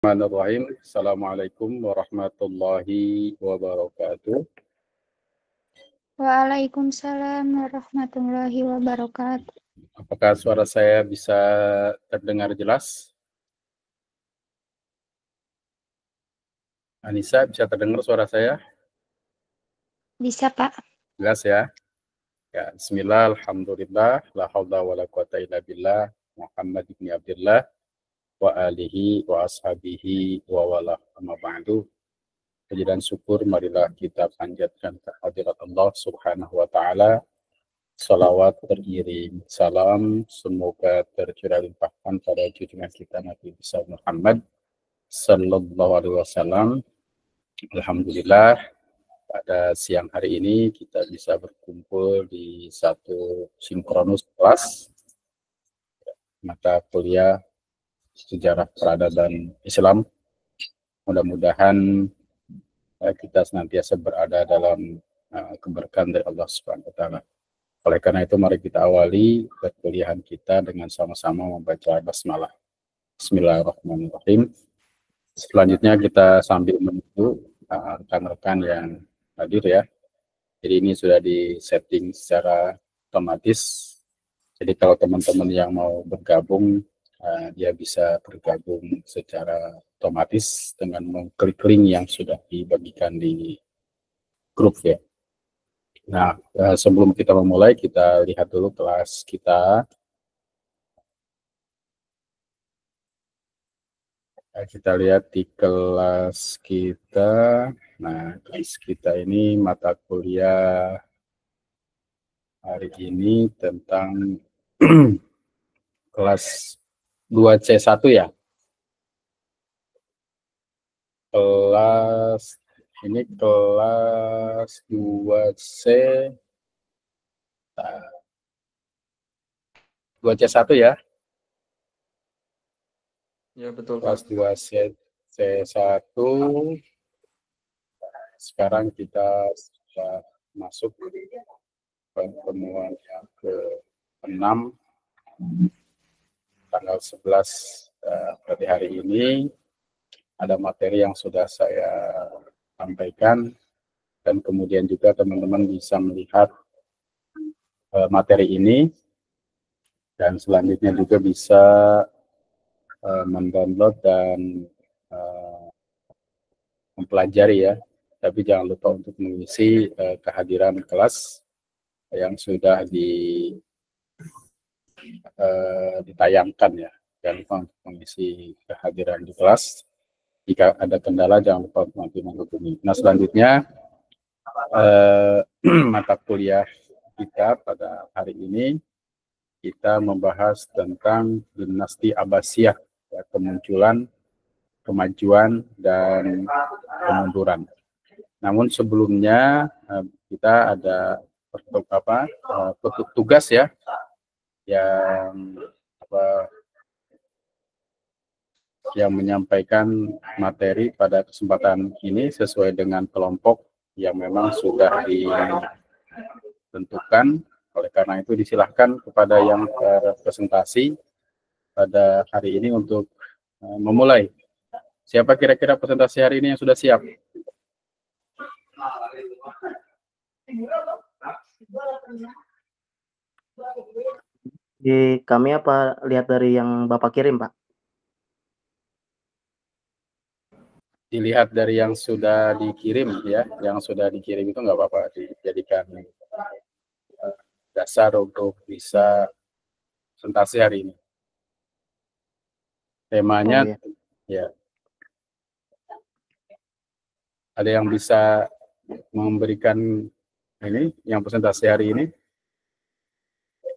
Bismillahirrahmanirrahim. Assalamualaikum warahmatullahi wabarakatuh. Waalaikumsalam warahmatullahi wabarakatuh. Apakah suara saya bisa terdengar jelas? Anissa, bisa terdengar suara saya? Bisa, Pak? Jelas ya? Ya, bismillah, alhamdulillah, la haula wa la quwata illa billah, Muhammad ibn Abdullah, wa alihi wa ashabihi wa wala amma ba'du. Puji dan syukur marilah kita panjatkan kehadirat Allah Subhanahu wa taala. Salawat terkirim salam semoga tercurah limpahkan pada junjungan kita Nabi besar Muhammad Sallallahu Alaihi Wasallam. Alhamdulillah pada siang hari ini kita bisa berkumpul di satu sinkronus kelas mata kuliah sejarah peradaban Islam. Mudah-mudahan kita senantiasa berada dalam keberkahan dari Allah Subhanahu Wa Taala. Oleh karena itu, mari kita awali perkuliahan kita dengan sama-sama membaca basmalah. Bismillahirrahmanirrahim. Selanjutnya kita sambil menunggu rekan-rekan yang hadir ya. Jadi ini sudah di-setting secara otomatis. Jadi kalau teman-teman yang mau bergabung, dia bisa bergabung secara otomatis dengan mengklik link yang sudah dibagikan di grup ya. Nah, sebelum kita memulai, kita lihat dulu kelas kita. Kita lihat di kelas kita. Nah, kelas kita ini mata kuliah hari ini tentang kelas 2C1 ya. Kelas ini kelas 2C 2C1 ya. Ya betul Kelas Pak. 2C1. Sekarang kita sudah masuk pertemuan yang ke-6 tanggal 11 berarti hari ini ada materi yang sudah saya sampaikan dan kemudian juga teman-teman bisa melihat materi ini dan selanjutnya juga bisa mendownload dan mempelajari ya, tapi jangan lupa untuk mengisi kehadiran kelas yang sudah ditayangkan ya. Jangan lupa untuk mengisi kehadiran di kelas. Jika ada kendala jangan lupa untuk nanti menghubungi. Nah selanjutnya mata kuliah kita pada hari ini kita membahas tentang dinasti Abbasiyah, ya, kemunculan, kemajuan dan kemunduran. Namun sebelumnya kita ada tugas ya yang menyampaikan materi pada kesempatan ini sesuai dengan kelompok yang memang sudah ditentukan. Oleh karena itu disilahkan kepada yang berpresentasi pada hari ini untuk memulai. Siapa kira-kira presentasi hari ini yang sudah siap? Di kami apa lihat dari yang Bapak kirim, Pak? Dilihat dari yang sudah dikirim ya, yang sudah dikirim itu nggak apa-apa dijadikan dasar untuk bisa presentasi hari ini. Temanya ya. Ada yang bisa memberikan ini yang presentasi hari ini?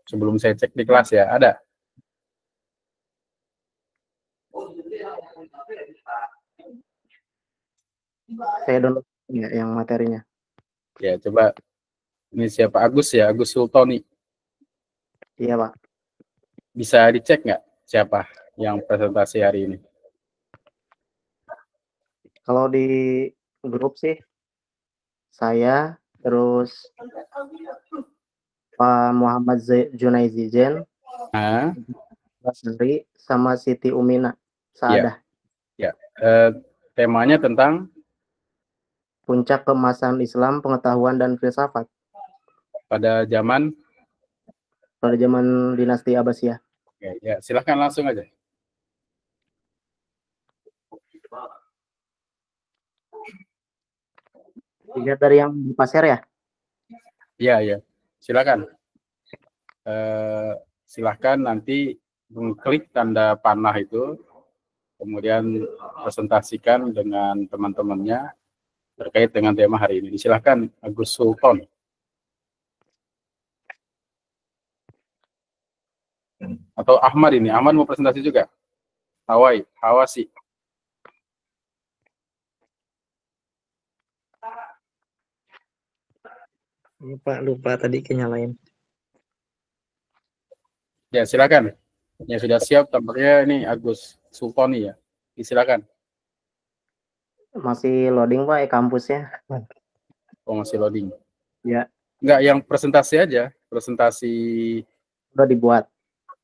Sebelum saya cek di kelas ya, ada? Saya download ya yang materinya. Ya, coba. Ini siapa? Agus ya, Agus Sultoni. Iya, Pak. Bisa dicek nggak siapa yang presentasi hari ini? Kalau di grup sih saya, terus Pak Muhammad Junaizijen, Basri, sama Siti Umina Saadah. Ya. Temanya tentang puncak keemasan Islam, pengetahuan dan filsafat pada zaman. pada zaman dinasti Abbasiyah. Ya, silahkan langsung aja. Dilihat dari yang di pasir ya. Iya, silakan. Silahkan nanti mengklik tanda panah itu, kemudian presentasikan dengan teman-temannya terkait dengan tema hari ini. Silahkan Agus Sultan. Atau Ahmad ini. Ahmad mau presentasi juga? Hawasi. Lupa tadi kenyalain. Ya, silakan. Ya, sudah siap tampaknya ini Agus Sultani ya. Silakan. Masih loading Pak kampusnya. Oh, masih loading. Ya. Enggak, yang presentasi aja. Presentasi udah dibuat.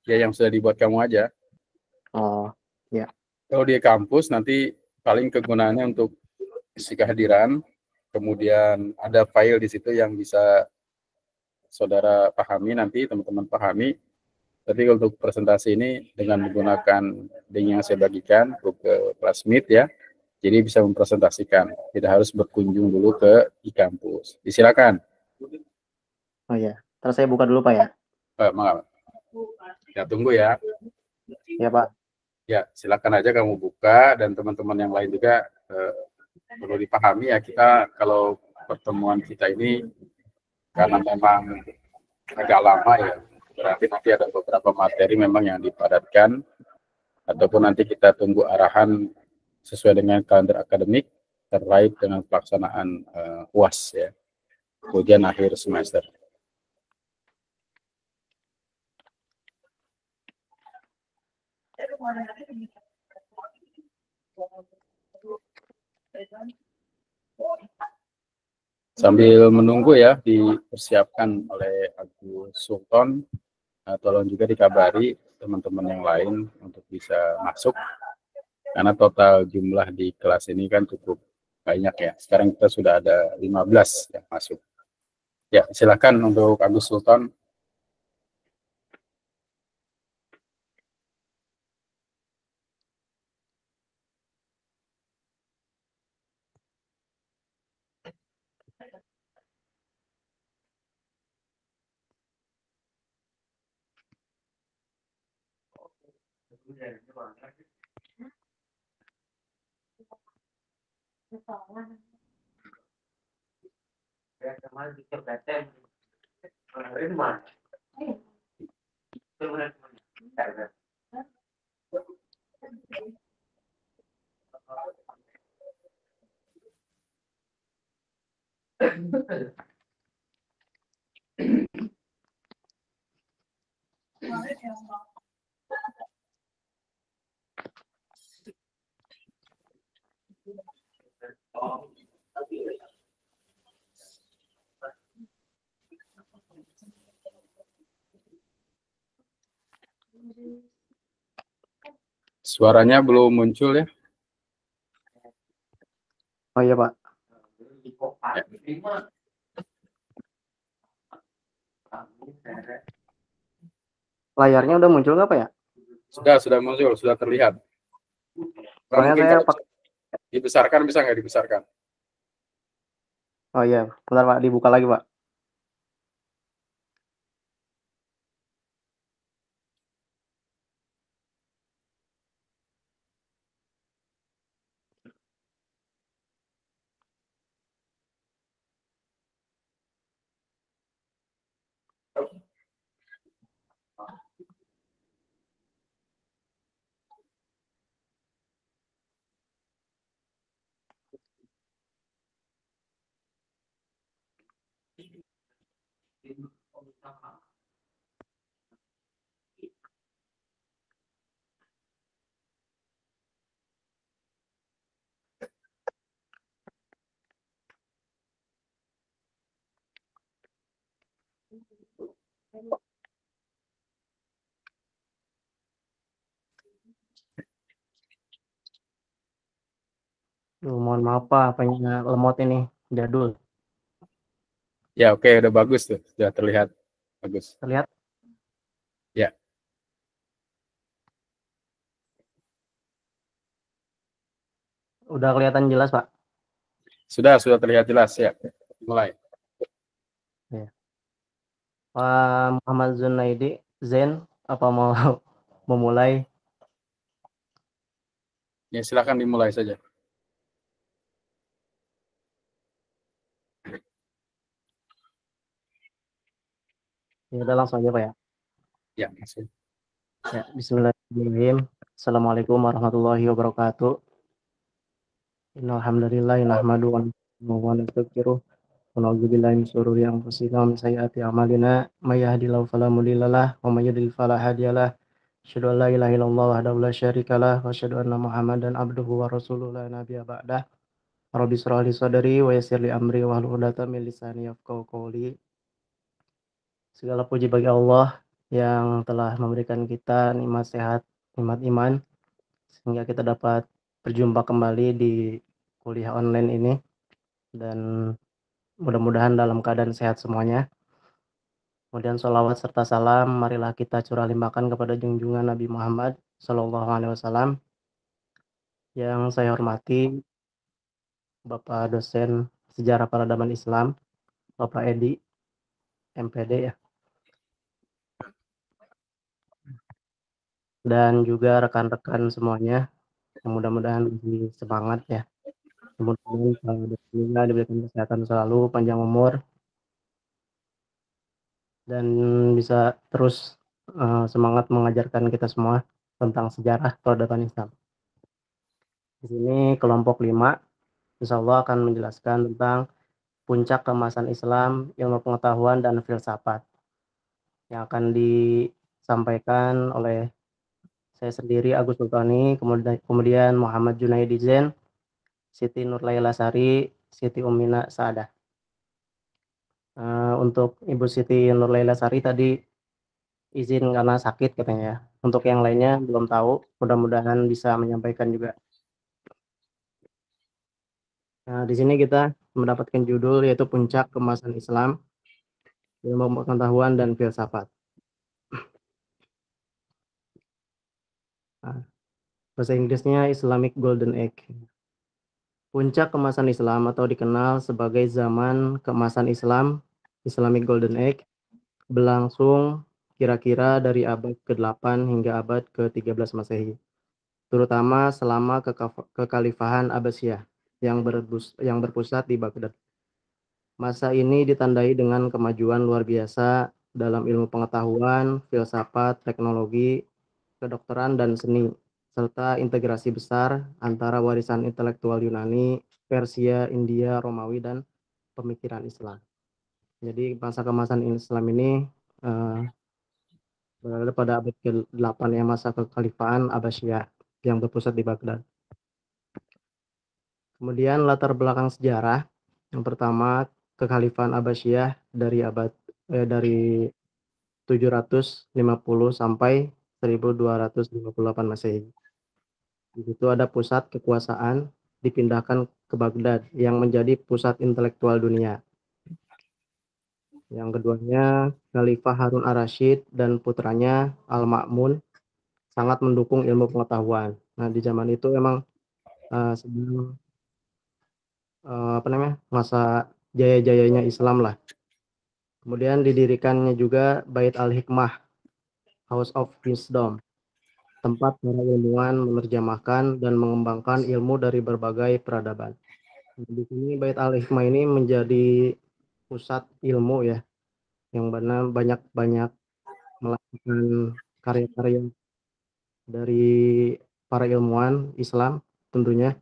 Ya, yang sudah dibuat kamu aja. Oh, ya. Kalau di kampus nanti paling kegunaannya untuk isi kehadiran, kemudian ada file di situ yang bisa saudara pahami nanti, teman-teman pahami. Tapi untuk presentasi ini dengan menggunakan link yang saya bagikan ke Classmeet ya, jadi bisa mempresentasikan, tidak harus berkunjung dulu ke e-kampus. Disilakan. Oh ya, terus saya buka dulu Pak ya. Maaf. Ya, tunggu ya. Ya Pak. Ya, silakan aja kamu buka, dan teman-teman yang lain juga perlu dipahami ya, kita kalau pertemuan kita ini karena memang agak lama ya, berarti nanti ada beberapa materi memang yang dipadatkan, ataupun nanti kita tunggu arahan sesuai dengan kalender akademik terkait dengan pelaksanaan UAS ya, ujian akhir semester. Sambil menunggu ya, dipersiapkan oleh Agus Sultan, tolong juga dikabari teman-teman yang lain untuk bisa masuk, karena total jumlah di kelas ini kan cukup banyak ya. Sekarang kita sudah ada 15 yang masuk. Ya, silakan untuk Agus Sultan. Suaranya belum muncul ya? Oh iya Pak. Ya. Layarnya udah muncul nggak Pak ya? Sudah muncul, sudah terlihat. Soalnya Mungkin saya kalau dibesarkan, bisa nggak dibesarkan? Oh iya, bentar Pak, dibuka lagi Pak. Mohon maaf Pak, apanya lemot ini, jadul. Ya, oke, udah bagus tuh. Sudah terlihat bagus. Terlihat? Ya. Udah kelihatan jelas Pak? Sudah terlihat jelas ya. Mulai. Ya. Pak Muhammad Zunaidi, Zen, apa mau memulai? Ya, silakan dimulai saja. Ya udah langsung aja Pak ya. Ya, langsung. Ya, bismillahirrahmanirrahim. Assalamualaikum warahmatullahi wabarakatuh. Innal hamdalillah nahmaduhu wa nastaghfiruh wa na'udzu billahi min shururi anfusina wa min sayyiati a'malina may yahdihillahu fala mudhillalah wa may yudhlil fala hadiyalah. Asyhadu an la ilaha illallah wahdahu la syarikalah wa asyhadu anna Muhammadan abduhu wa rasuluhu la nabiyya ba'dah. Rabbi shrah li sadri wa yassir li amri wahlul 'uqdatam min lisani yafqahu qawli. Segala puji bagi Allah yang telah memberikan kita nikmat sehat, nikmat iman, sehingga kita dapat berjumpa kembali di kuliah online ini, dan mudah-mudahan dalam keadaan sehat semuanya. Kemudian sholawat serta salam marilah kita curah limpahkan kepada junjungan Nabi Muhammad SAW. Yang saya hormati Bapak dosen Sejarah Peradaban Islam, Bapak Edi, MPD ya. Dan juga rekan-rekan semuanya yang mudah-mudahan lebih semangat ya. Mudah-mudahan diberikan kesehatan selalu, panjang umur, dan bisa terus semangat mengajarkan kita semua tentang sejarah peradaban Islam. Di sini kelompok 5 insya Allah akan menjelaskan tentang puncak keemasan Islam, ilmu pengetahuan, dan filsafat, yang akan disampaikan oleh saya sendiri, Agus Sultani, kemudian Muhammad Junaidi Zen, Siti Nurlaila Sari, Siti Umina Saadah. Untuk Ibu Siti Nurlaila Sari tadi izin karena sakit katanya ya. Untuk yang lainnya belum tahu, mudah-mudahan bisa menyampaikan juga. Nah, di sini kita mendapatkan judul yaitu Puncak Keemasan Islam, Ilmu Pengetahuan dan Filsafat. Nah, bahasa Inggrisnya Islamic Golden Age. Puncak keemasan Islam atau dikenal sebagai zaman keemasan Islam, Islamic Golden Age, berlangsung kira-kira dari abad ke-8 hingga abad ke-13 Masehi, terutama selama kekhalifahan Abbasiyah yang berpusat di Baghdad. Masa ini ditandai dengan kemajuan luar biasa dalam ilmu pengetahuan, filsafat, teknologi, kedokteran, dan seni, serta integrasi besar antara warisan intelektual Yunani, Persia, India, Romawi, dan pemikiran Islam. Jadi masa keemasan Islam ini berada pada abad ke-8 ya, masa kekhalifahan Abbasiyah yang berpusat di Baghdad. Kemudian latar belakang sejarah, yang pertama kekhalifahan Abbasiyah dari 750 sampai 1258 Masehi. Di situ ada pusat kekuasaan dipindahkan ke Baghdad yang menjadi pusat intelektual dunia. Yang keduanya, Khalifah Harun ar-Rasyid dan putranya Al-Ma'mun sangat mendukung ilmu pengetahuan. Nah, di zaman itu memang sedang masa jaya-jayanya Islam lah. Kemudian didirikannya juga Bait al-Hikmah, House of Wisdom, tempat para ilmuwan menerjemahkan dan mengembangkan ilmu dari berbagai peradaban. Di sini Bait al-Hikmah ini menjadi pusat ilmu ya, yang benar banyak melakukan karya-karya dari para ilmuwan Islam tentunya,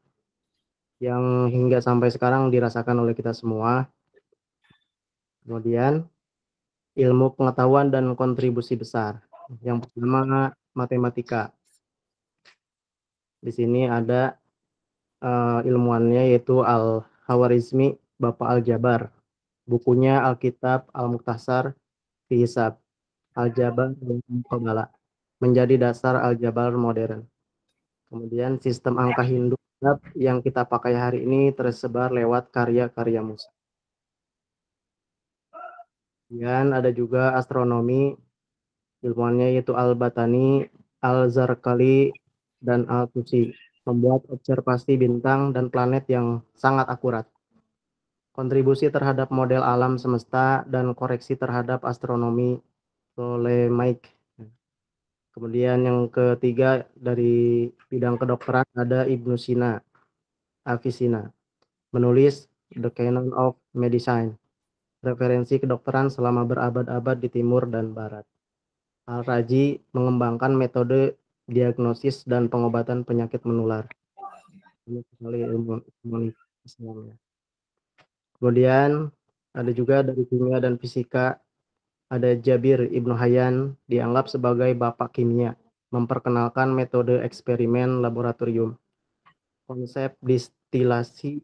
yang hingga sampai sekarang dirasakan oleh kita semua. Kemudian ilmu pengetahuan dan kontribusi besar. Yang pertama matematika. Di sini ada ilmuannya yaitu Al-Khawarizmi, Bapak Al-Jabar. Bukunya Alkitab Al-Mukhtasar fi Hisab, Al-Jabar dan Muqabalah, menjadi dasar aljabar modern. Kemudian sistem angka Hindu kitab yang kita pakai hari ini tersebar lewat karya-karya Musa. Dan ada juga astronomi, ilmuannya yaitu Al-Batani, Al-Zarqali, dan Al-Tusi, membuat observasi bintang dan planet yang sangat akurat. Kontribusi terhadap model alam semesta dan koreksi terhadap astronomi Ptolemaic. Kemudian yang ketiga dari bidang kedokteran ada Ibnu Sina, Avicenna, menulis The Canon of Medicine, referensi kedokteran selama berabad-abad di timur dan barat. Al-Razi mengembangkan metode diagnosis dan pengobatan penyakit menular. Ini sekali ilmu Islam ya. Kemudian ada juga dari kimia dan fisika ada Jabir Ibnu Hayyan, dianggap sebagai bapak kimia, memperkenalkan metode eksperimen laboratorium. Konsep distilasi,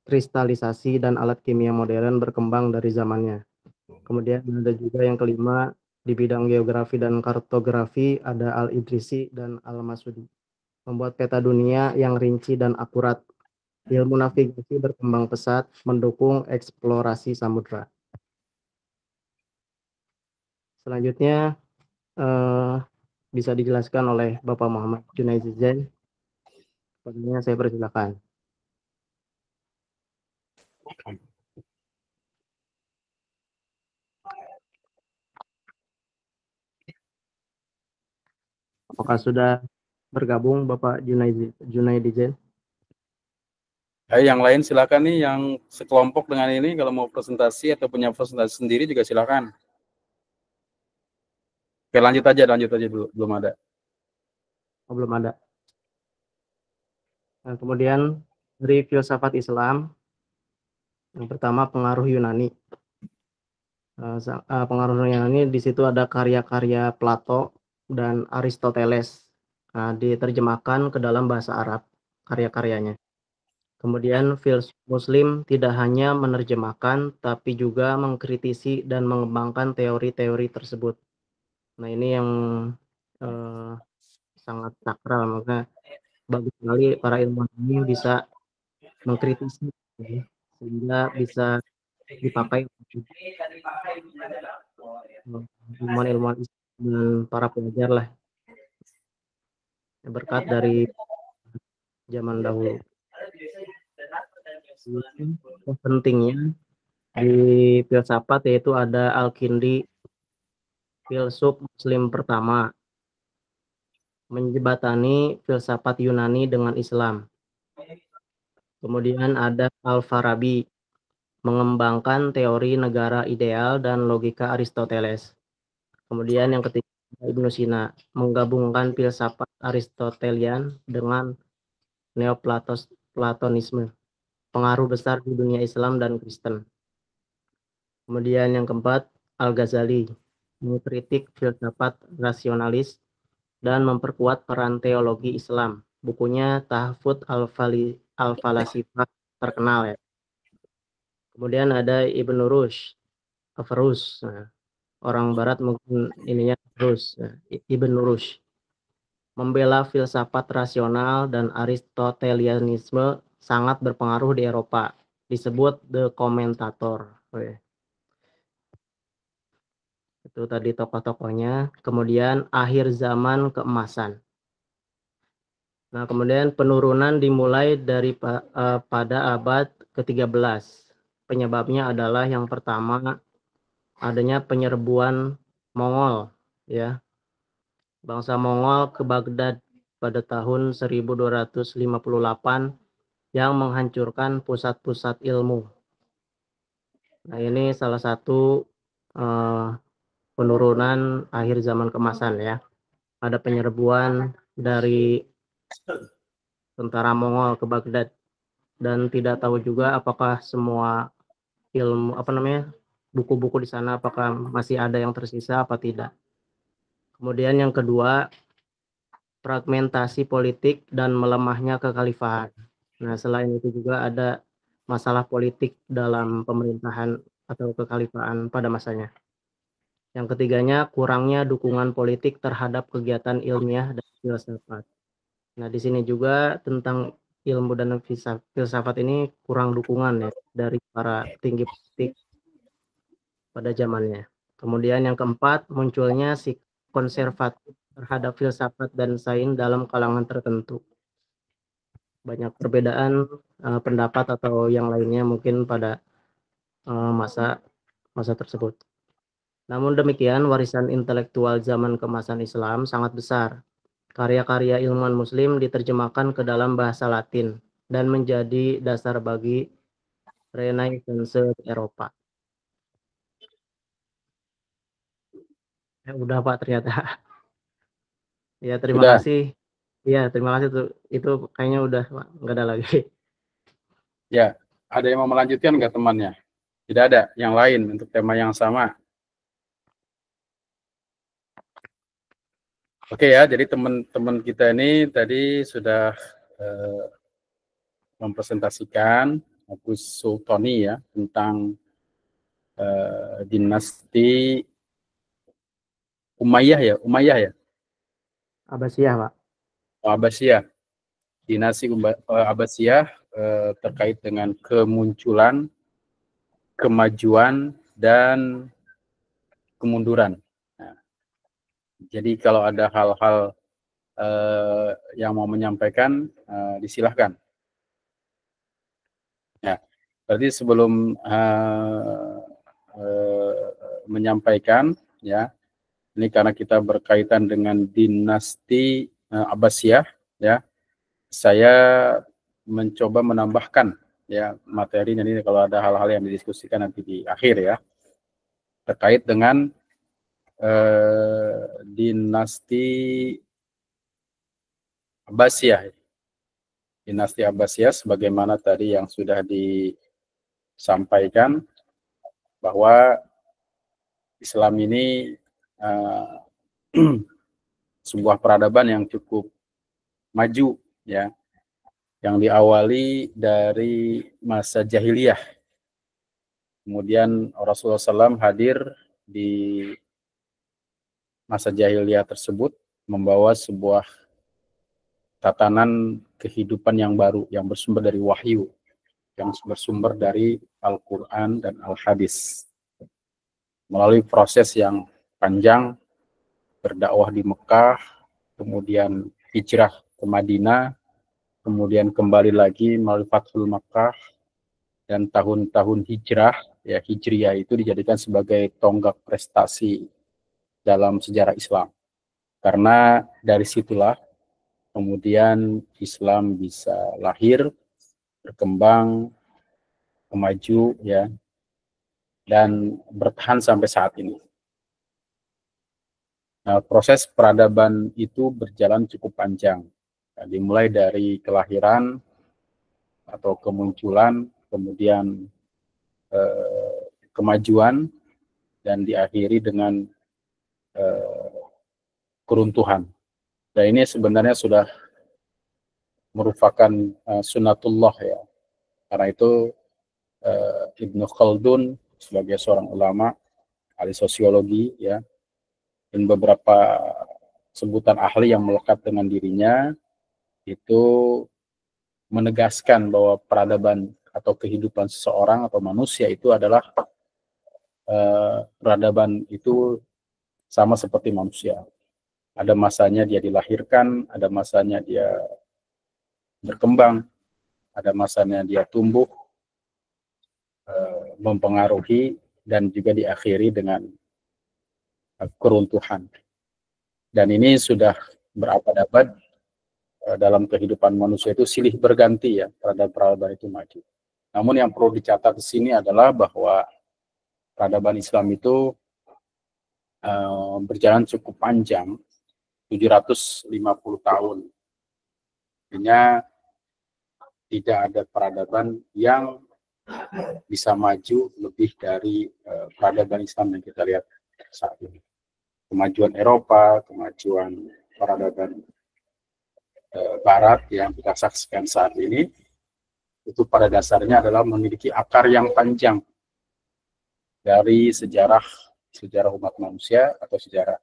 kristalisasi, dan alat kimia modern berkembang dari zamannya. Kemudian ada juga yang kelima, di bidang geografi dan kartografi ada Al-Idrisi dan Al-Masudi, membuat peta dunia yang rinci dan akurat. Ilmu navigasi berkembang pesat, mendukung eksplorasi samudra. Selanjutnya bisa dijelaskan oleh Bapak Muhammad Junaidi Zain. Kepadanya saya persilakan. Apakah sudah bergabung Bapak Junaidi Zain? Yang lain silakan nih, yang sekelompok dengan ini kalau mau presentasi atau punya presentasi sendiri juga silakan. Oke, lanjut aja dulu, belum ada. Oh, belum ada. Nah, kemudian dari filsafat Islam, yang pertama pengaruh Yunani. Pengaruh Yunani di situ ada karya-karya Plato dan Aristoteles. Nah, diterjemahkan ke dalam bahasa Arab karya-karyanya. Kemudian filsuf Muslim tidak hanya menerjemahkan, tapi juga mengkritisi dan mengembangkan teori-teori tersebut. Nah, ini yang sangat sakral, maka bagus sekali para ilmuwan ini bisa mengkritisi, sehingga bisa dipakai ilmuwan-ilmuwan dan para pelajar lah, berkat dari zaman dahulu. Pentingnya di filsafat yaitu ada Al-Kindi, filsuf Muslim pertama, menjembatani filsafat Yunani dengan Islam. Kemudian ada Al-Farabi, mengembangkan teori negara ideal dan logika Aristoteles. Kemudian yang ketiga Ibnu Sina, menggabungkan filsafat Aristotelian dengan Neoplatonisme, pengaruh besar di dunia Islam dan Kristen. Kemudian yang keempat Al-Ghazali, mengkritik filsafat rasionalis dan memperkuat peran teologi Islam. Bukunya Tahfudz al-Falasifah terkenal ya. Kemudian ada Ibnu Rushd, Averroes. Nah, orang barat mungkin ininya Rushd, Ibnu Rushd. Membela filsafat rasional dan Aristotelianisme sangat berpengaruh di Eropa. Disebut The Commentator. Itu tadi tokoh-tokohnya. Kemudian akhir zaman keemasan. Nah, kemudian penurunan dimulai dari pada abad ke-13. Penyebabnya adalah yang pertama adanya penyerbuan Mongol ya. Bangsa Mongol ke Baghdad pada tahun 1258 yang menghancurkan pusat-pusat ilmu. Nah, ini salah satu penurunan akhir zaman keemasan ya. Ada penyerbuan dari tentara Mongol ke Baghdad, dan tidak tahu juga apakah semua ilmu buku-buku di sana apakah masih ada yang tersisa apa tidak. Kemudian yang kedua, fragmentasi politik dan melemahnya kekhalifahan. Nah, selain itu juga ada masalah politik dalam pemerintahan atau kekhalifahan pada masanya. Yang ketiganya, kurangnya dukungan politik terhadap kegiatan ilmiah dan filsafat. Nah, di sini juga tentang ilmu dan filsafat ini kurang dukungan ya dari para petinggi politik pada zamannya. Kemudian yang keempat, munculnya si konservatif terhadap filsafat dan sains dalam kalangan tertentu. Banyak perbedaan pendapat atau yang lainnya mungkin pada masa tersebut. Namun demikian, warisan intelektual zaman keemasan Islam sangat besar. Karya-karya ilmuwan Muslim diterjemahkan ke dalam bahasa Latin dan menjadi dasar bagi Renaissance Eropa. Ya, udah Pak ternyata. Ya terima Sudah. kasih. Ya terima kasih tuh. Itu kayaknya udah Pak, nggak ada lagi. Ya, ada yang mau melanjutkan nggak temannya? Tidak ada yang lain untuk tema yang sama. Oke ya, jadi teman-teman kita ini tadi sudah mempresentasikan Agus Sultani ya tentang dinasti Umayyah ya, Abbasiyah Pak. Abbasiyah. Dinasti Abbasiyah terkait dengan kemunculan, kemajuan, dan kemunduran. Nah, jadi kalau ada hal-hal yang mau menyampaikan, disilahkan. Ya, berarti sebelum menyampaikan, ya, ini karena kita berkaitan dengan dinasti Abbasiyah, ya, saya mencoba menambahkan ya materi ini kalau ada hal-hal yang didiskusikan nanti di akhir ya terkait dengan dinasti Abbasiyah. Dinasti Abbasiyah sebagaimana tadi yang sudah disampaikan bahwa Islam ini sebuah peradaban yang cukup maju ya, yang diawali dari masa jahiliyah. Kemudian Rasulullah SAW hadir di masa jahiliyah tersebut membawa sebuah tatanan kehidupan yang baru, yang bersumber dari wahyu, yang bersumber dari Al-Quran dan Al-Hadis. Melalui proses yang panjang, berdakwah di Mekah, kemudian hijrah ke Madinah, kemudian kembali lagi melalui Fathul Makkah, dan tahun-tahun hijrah, ya hijriyah itu dijadikan sebagai tonggak prestasi dalam sejarah Islam. Karena dari situlah kemudian Islam bisa lahir, berkembang, maju, ya, dan bertahan sampai saat ini. Nah, proses peradaban itu berjalan cukup panjang, nah, dimulai dari kelahiran atau kemunculan, kemudian kemajuan, dan diakhiri dengan keruntuhan. Dan ini sebenarnya sudah merupakan sunnatullah ya. Karena itu Ibnu Khaldun sebagai seorang ulama, ahli sosiologi ya, dan beberapa sebutan ahli yang melekat dengan dirinya itu menegaskan bahwa peradaban atau kehidupan seseorang atau manusia itu adalah peradaban itu sama seperti manusia. Ada masanya dia dilahirkan, ada masanya dia berkembang, ada masanya dia tumbuh, mempengaruhi, dan juga diakhiri dengan keruntuhan. Dan ini sudah berabad-abad dalam kehidupan manusia itu silih berganti ya, peradaban itu maju. Namun yang perlu dicatat di sini adalah bahwa peradaban Islam itu berjalan cukup panjang, 750 tahun. Artinya tidak ada peradaban yang bisa maju lebih dari peradaban Islam yang kita lihat saat ini. Kemajuan Eropa, kemajuan peradaban Barat yang kita saksikan saat ini, itu pada dasarnya adalah memiliki akar yang panjang dari sejarah umat manusia atau sejarah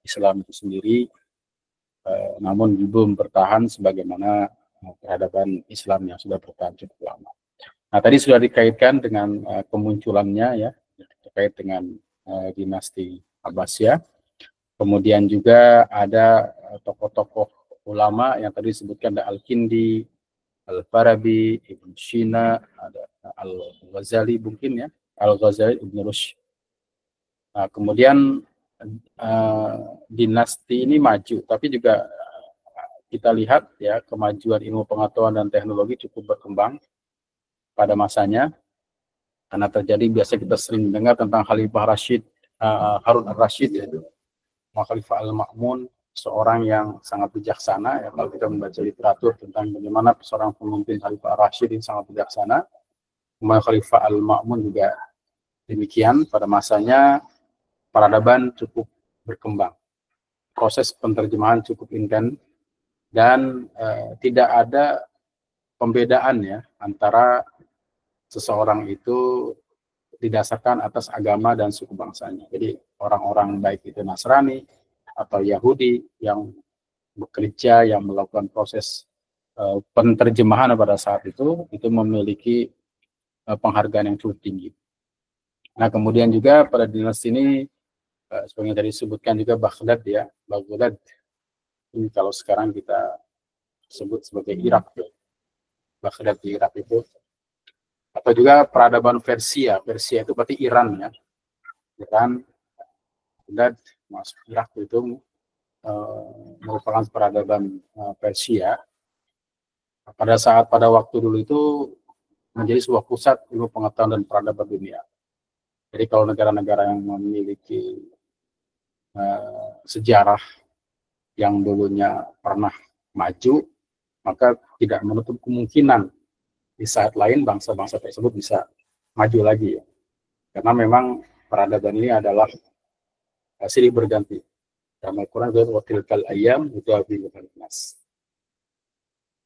Islam itu sendiri namun belum bertahan sebagaimana peradaban Islam yang sudah bertahan cukup lama. Nah, tadi sudah dikaitkan dengan kemunculannya ya, terkait dengan dinasti Abbasiyah. Kemudian juga ada tokoh-tokoh ulama yang tadi disebutkan, ada Al-Kindi, Al-Farabi, Ibn Sina, ada Al-Ghazali mungkin ya, Al-Ghazali, Ibn Rushd. Nah, kemudian dinasti ini maju, tapi juga kita lihat ya kemajuan ilmu pengetahuan dan teknologi cukup berkembang pada masanya, karena terjadi, biasa kita sering dengar tentang Khalifah Rashid, Harun al-Rashid, yaitu Khalifah al-Ma'mun, seorang yang sangat bijaksana. Ya, kalau kita membaca literatur tentang bagaimana seorang pemimpin Khalifah Rashid ini sangat bijaksana, kemudian Khalifah al-Ma'mun juga demikian. Pada masanya peradaban cukup berkembang, proses penterjemahan cukup intens, dan tidak ada pembedaan ya antara seseorang itu didasarkan atas agama dan suku bangsanya. Jadi orang-orang baik itu Nasrani atau Yahudi yang bekerja, yang melakukan proses penterjemahan pada saat itu memiliki penghargaan yang cukup tinggi. Nah, kemudian juga pada dinasti ini seperti yang tadi disebutkan juga Baghdad ya, Baghdad ini kalau sekarang kita sebut sebagai Irak ya. Baghdad di Irak itu, atau juga peradaban Persia. Persia itu berarti Iran ya. Iran, Baghdad, masuk Irak itu merupakan peradaban Persia. Pada waktu dulu itu menjadi sebuah pusat ilmu pengetahuan dan peradaban dunia. Jadi kalau negara-negara yang memiliki sejarah yang dulunya pernah maju, maka tidak menutup kemungkinan di saat lain bangsa-bangsa tersebut bisa maju lagi ya. Karena memang peradaban ini adalah silih berganti. Dalam Al-Quran itu watilkal ayyam nudawiluha bainan nas.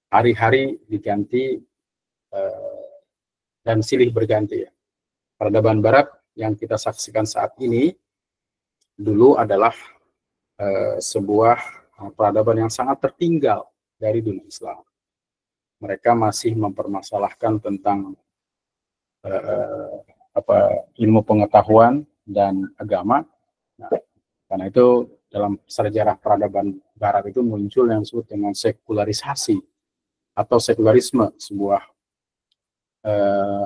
Hari-hari diganti dan silih berganti ya. Peradaban barat yang kita saksikan saat ini dulu adalah sebuah peradaban yang sangat tertinggal dari dunia Islam. Mereka masih mempermasalahkan tentang ilmu pengetahuan dan agama. Nah, karena itu dalam sejarah peradaban barat itu muncul yang disebut dengan sekularisasi atau sekularisme, sebuah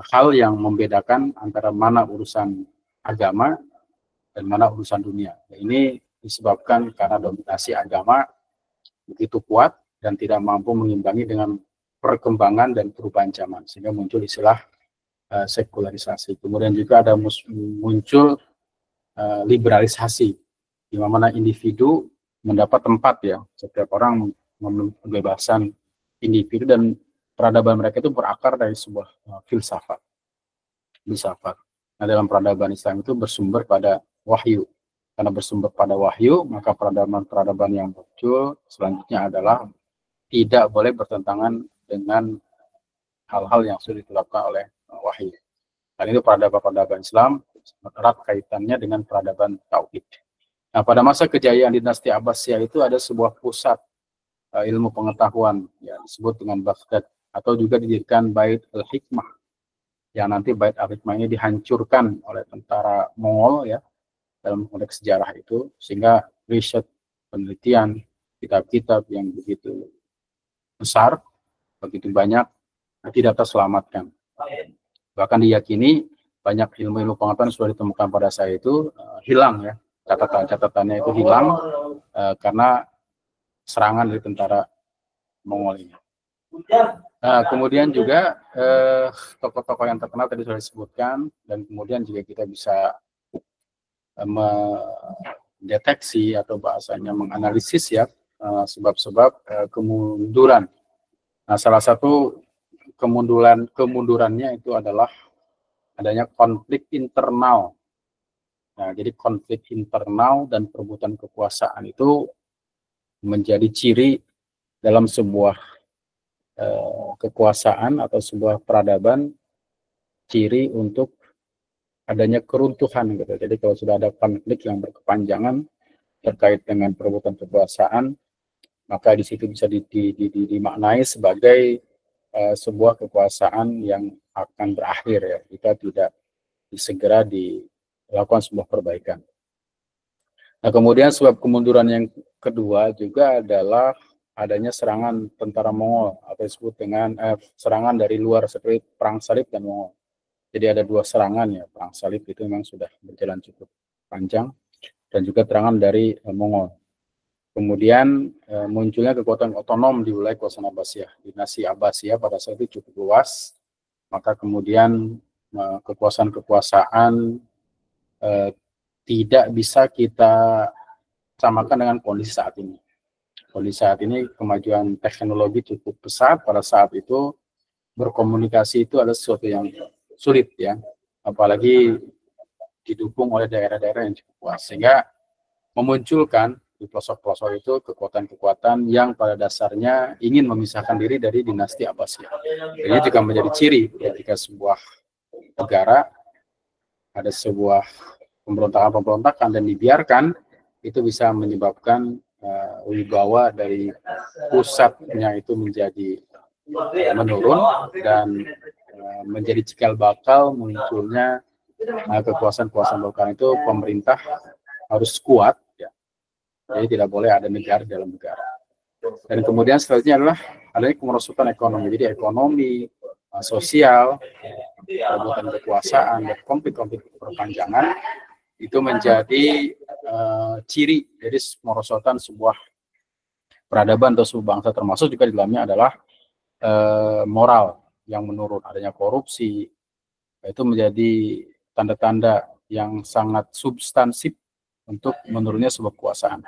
hal yang membedakan antara mana urusan agama dan mana urusan dunia. Nah, ini disebabkan karena dominasi agama begitu kuat dan tidak mampu mengimbangi dengan perkembangan dan perubahan zaman, sehingga muncul istilah sekularisasi. Kemudian juga ada muncul liberalisasi, di mana individu mendapat tempat ya, setiap orang memiliki kebebasan individu, dan peradaban mereka itu berakar dari sebuah filsafat. Nah, dalam peradaban Islam itu bersumber pada wahyu. Karena bersumber pada wahyu, maka peradaban yang muncul selanjutnya adalah tidak boleh bertentangan dengan hal-hal yang sudah ditetapkan oleh wahyu. Dan itu peradaban Islam erat kaitannya dengan peradaban tauhid. Nah, pada masa kejayaan dinasti Abbasiyah itu ada sebuah pusat ilmu pengetahuan yang disebut dengan Baghdad, atau juga didirikan Bait al-Hikmah, yang nanti Bait al-Hikmah ini dihancurkan oleh tentara Mongol ya dalam konteks sejarah itu, sehingga riset, penelitian, kitab-kitab yang begitu besar, begitu banyak tidak terselamatkan. Bahkan diyakini banyak ilmu-ilmu pengetahuan sudah ditemukan pada saya itu hilang ya, catatannya itu hilang karena serangan dari tentara Mongol ini. Kemudian juga tokoh-tokoh yang terkenal tadi sudah disebutkan, dan kemudian juga kita bisa mendeteksi atau bahasanya menganalisis ya sebab-sebab kemunduran. Nah, salah satu kemundurannya itu adalah adanya konflik internal. Nah, jadi konflik internal dan perebutan kekuasaan itu menjadi ciri dalam sebuah kekuasaan atau sebuah peradaban, ciri untuk adanya keruntuhan gitu. Jadi kalau sudah ada konflik yang berkepanjangan terkait dengan perebutan kekuasaan, maka di situ bisa dimaknai sebagai sebuah kekuasaan yang akan berakhir ya, jika tidak segera dilakukan sebuah perbaikan. Nah, kemudian sebab kemunduran yang kedua juga adalah adanya serangan tentara Mongol atau disebut dengan serangan dari luar seperti Perang Salib dan Mongol. Jadi ada dua serangan ya, Perang Salib itu memang sudah berjalan cukup panjang dan juga serangan dari Mongol. Kemudian munculnya kekuatan otonom di wilayah kekuasaan Abbasiyah. Dinasti Abbasiyah pada saat itu cukup luas, maka kemudian kekuasaan-kekuasaan tidak bisa kita samakan dengan kondisi saat ini. Kondisi saat ini kemajuan teknologi cukup pesat, pada saat itu berkomunikasi itu adalah sesuatu yang sulit ya, apalagi didukung oleh daerah-daerah yang cukup luas, sehingga memunculkan di pelosok-pelosok itu kekuatan-kekuatan yang pada dasarnya ingin memisahkan diri dari dinasti Abbasiyah. Ini juga menjadi ciri ketika sebuah negara ada sebuah pemberontakan-pemberontakan dan dibiarkan, itu bisa menyebabkan wibawa dari pusatnya itu menjadi menurun dan menjadi cikal bakal munculnya kekuasaan-kekuasaan lokal. Itu pemerintah harus kuat ya. Jadi tidak boleh ada negara dalam negara. Dan kemudian selanjutnya adalah adanya kemerosotan ekonomi. Jadi ekonomi, sosial, perebutan kekuasaan, dan konflik-konflik perpanjangan itu menjadi ciri dari kemerosotan sebuah peradaban atau sebuah bangsa, termasuk juga di dalamnya adalah moral yang menurun, adanya korupsi. Itu menjadi tanda-tanda yang sangat substansif untuk menurunnya sebuah kekuasaan.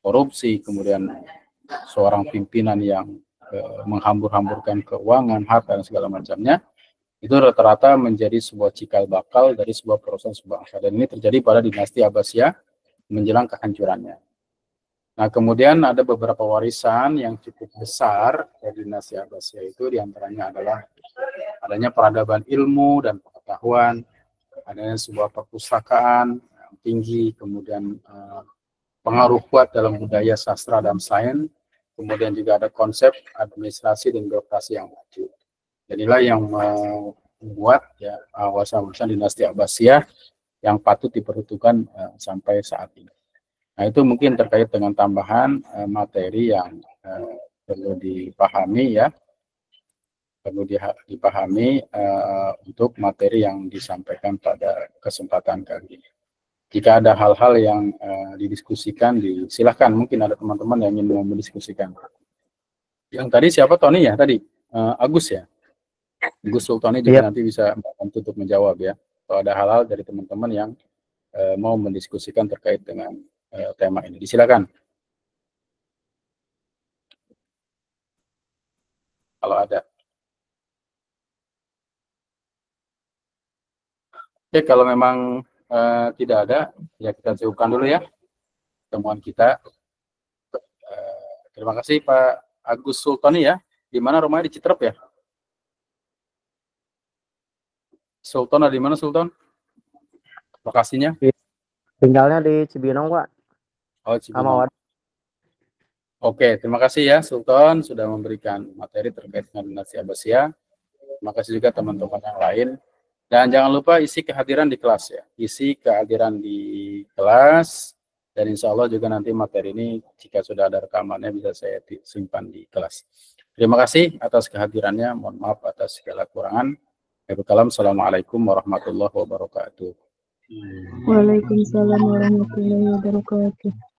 Korupsi, kemudian seorang pimpinan yang menghambur-hamburkan keuangan, harta, dan segala macamnya, itu rata-rata menjadi sebuah cikal bakal dari sebuah proses bangsa. Dan ini terjadi pada dinasti Abbasiyah menjelang kehancurannya. Nah, kemudian ada beberapa warisan yang cukup besar dari dinasti Abbasiyah itu, diantaranya adalah adanya peradaban ilmu dan pengetahuan, adanya sebuah perpustakaan yang tinggi, kemudian pengaruh kuat dalam budaya sastra dan sains, kemudian juga ada konsep administrasi dan birokrasi yang maju. Inilah yang membuat ya warisan-warisan dinasti Abbasiyah yang patut diperhitungkan sampai saat ini. Nah, itu mungkin terkait dengan tambahan materi yang perlu dipahami ya, perlu dipahami untuk materi yang disampaikan pada kesempatan kali ini. Jika ada hal-hal yang didiskusikan, silakan. Mungkin ada teman-teman yang ingin mendiskusikan. Yang tadi siapa, Tony ya tadi? Agus ya? Agus Sultani juga nanti bisa membantu untuk menjawab ya. Kalau ada hal-hal dari teman-teman yang mau mendiskusikan terkait dengan tema ini, silakan. Kalau ada. Oke, kalau memang tidak ada, ya kita cukupkan dulu ya pertemuan kita. Terima kasih Pak Agus Sultani ya. Di mana rumahnya, di Citerep ya? Sultan, ada di mana Sultan? Lokasinya? Tinggalnya di Cibinong, Pak. Oh, Cibinong. Oke, terima kasih ya Sultan sudah memberikan materi terkait dengan dinasti Abbasiyah. Terima kasih juga teman-teman yang lain. Dan jangan lupa isi kehadiran di kelas ya. Isi kehadiran di kelas. Dan insya Allah juga nanti materi ini jika sudah ada rekamannya bisa saya simpan di kelas. Terima kasih atas kehadirannya. Mohon maaf atas segala kekurangan. Assalamualaikum warahmatullahi wabarakatuh. Waalaikumsalam warahmatullahi wabarakatuh.